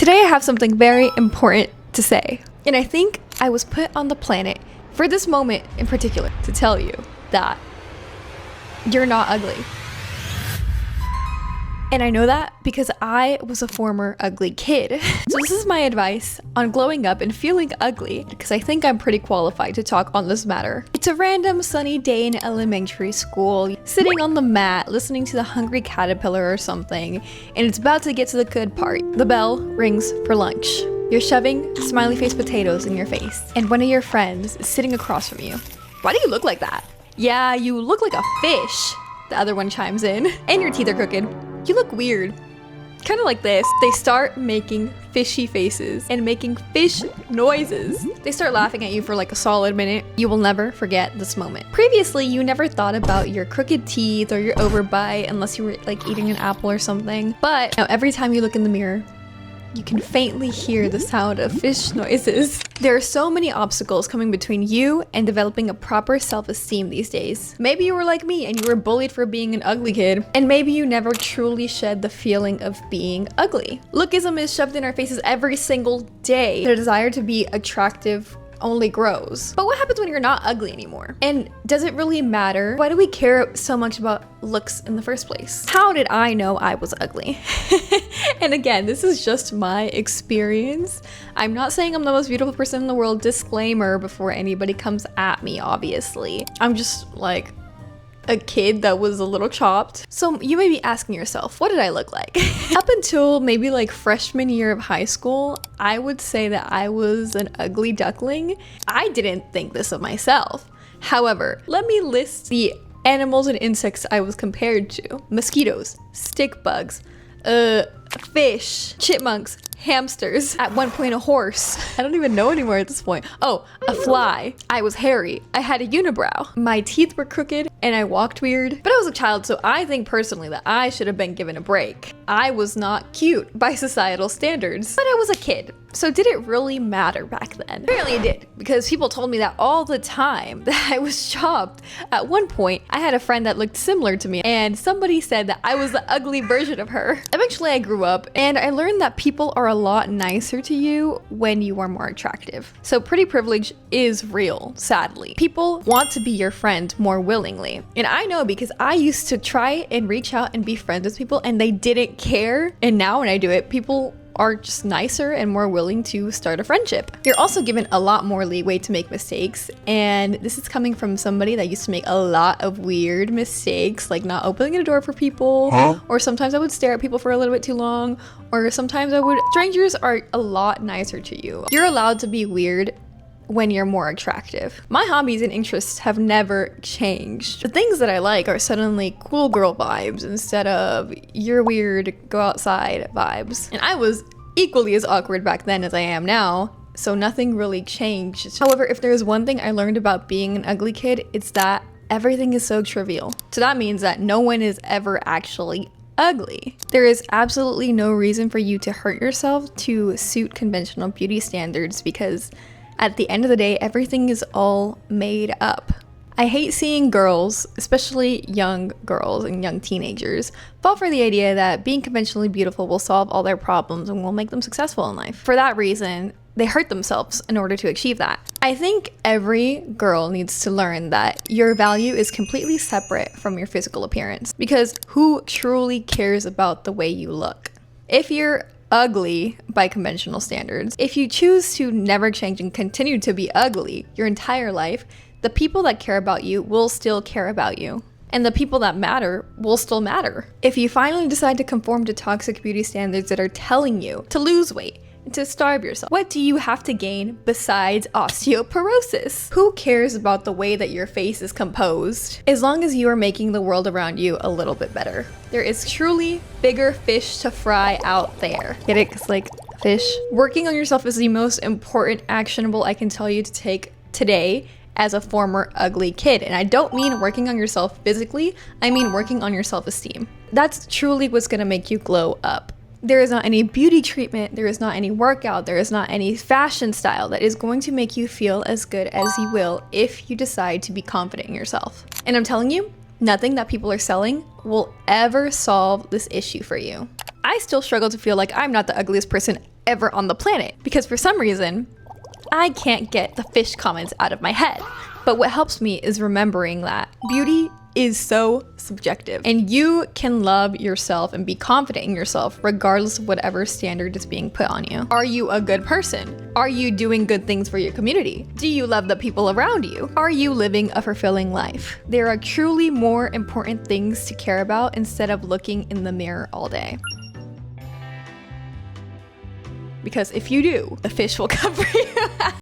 Today I have something very important to say, and I think I was put on the planet for this moment in particular to tell you that you're not ugly. And I know that because I was a former ugly kid. So this is my advice on glowing up and feeling ugly, because I think I'm pretty qualified to talk on this matter. It's a random sunny day in elementary school, sitting on the mat, listening to the Hungry Caterpillar or something, and it's about to get to the good part. The bell rings for lunch. You're shoving smiley face potatoes in your face, and one of your friends is sitting across from you. Why do you look like that? Yeah, you look like a fish, the other one chimes in. And your teeth are crooked. You look weird. Kind of like this. They start making fishy faces and making fish noises. They start laughing at you for like a solid minute. You will never forget this moment. Previously, you never thought about your crooked teeth or your overbite unless you were like eating an apple or something. But now every time you look in the mirror, you can faintly hear the sound of fish noises. There are so many obstacles coming between you and developing a proper self-esteem these days. Maybe you were like me and you were bullied for being an ugly kid, and maybe you never truly shed the feeling of being ugly. Lookism is shoved in our faces every single day. The desire to be attractive only grows. But what happens when you're not ugly anymore? And does it really matter? Why do we care so much about looks in the first place? How did I know I was ugly? And again, this is just my experience. I'm not saying I'm the most beautiful person in the world, disclaimer before anybody comes at me, obviously. I'm just like a kid that was a little chopped. So you may be asking yourself, what did I look like? Up until maybe like freshman year of high school, I would say that I was an ugly duckling. I didn't think this of myself. However, let me list the animals and insects I was compared to. Mosquitoes, stick bugs, fish, chipmunks, hamsters, at one point a horse. I don't even know anymore at this point. Oh, a fly. I was hairy. I had a unibrow. My teeth were crooked and I walked weird. But I was a child, so I think personally that I should have been given a break. I was not cute by societal standards, but I was a kid. So did it really matter back then? Apparently it did, because people told me that all the time, that I was chopped. At one point, I had a friend that looked similar to me, and somebody said that I was the ugly version of her. Eventually I grew up, and I learned that people are a lot nicer to you when you are more attractive. So pretty privilege is real, sadly. People want to be your friend more willingly. And I know because I used to try and reach out and be friends with people, and they didn't care. And now when I do it, people are just nicer and more willing to start a friendship. You're also given a lot more leeway to make mistakes, and this is coming from somebody that used to make a lot of weird mistakes, like not opening a door for people, or sometimes I would stare at people for a little bit too long, or sometimes strangers are a lot nicer to you. You're allowed to be weird when you're more attractive. My hobbies and interests have never changed. The things that I like are suddenly cool girl vibes instead of you're weird, go outside vibes. And I was equally as awkward back then as I am now, so nothing really changed. However, if there's one thing I learned about being an ugly kid, it's that everything is so trivial. So that means that no one is ever actually ugly. There is absolutely no reason for you to hurt yourself to suit conventional beauty standards, because at the end of the day, everything is all made up. I hate seeing girls, especially young girls and young teenagers, fall for the idea that being conventionally beautiful will solve all their problems and will make them successful in life. For that reason, they hurt themselves in order to achieve that. I think every girl needs to learn that your value is completely separate from your physical appearance, because who truly cares about the way you look? If you're ugly by conventional standards, if you choose to never change and continue to be ugly your entire life, the people that care about you will still care about you. And the people that matter will still matter. If you finally decide to conform to toxic beauty standards that are telling you to lose weight, to starve yourself, what do you have to gain besides osteoporosis? Who cares about the way that your face is composed, as long as you are making the world around you a little bit better? There is truly bigger fish to fry out there. Get it? 'Cause like fish. Working on yourself is the most important actionable I can tell you to take today as a former ugly kid. And I don't mean working on yourself physically, I mean working on your self-esteem. That's truly what's gonna make you glow up. There is not any beauty treatment, there is not any workout, there is not any fashion style that is going to make you feel as good as you will if you decide to be confident in yourself. And I'm telling you, nothing that people are selling will ever solve this issue for you. I still struggle to feel like I'm not the ugliest person ever on the planet, because for some reason, I can't get the fish comments out of my head. But what helps me is remembering that beauty is so subjective, and you can love yourself and be confident in yourself regardless of whatever standard is being put on you. Are you a good person? Are you doing good things for your community? Do you love the people around you? Are you living a fulfilling life? There are truly more important things to care about instead of looking in the mirror all day. Because if you do, the fish will come for you.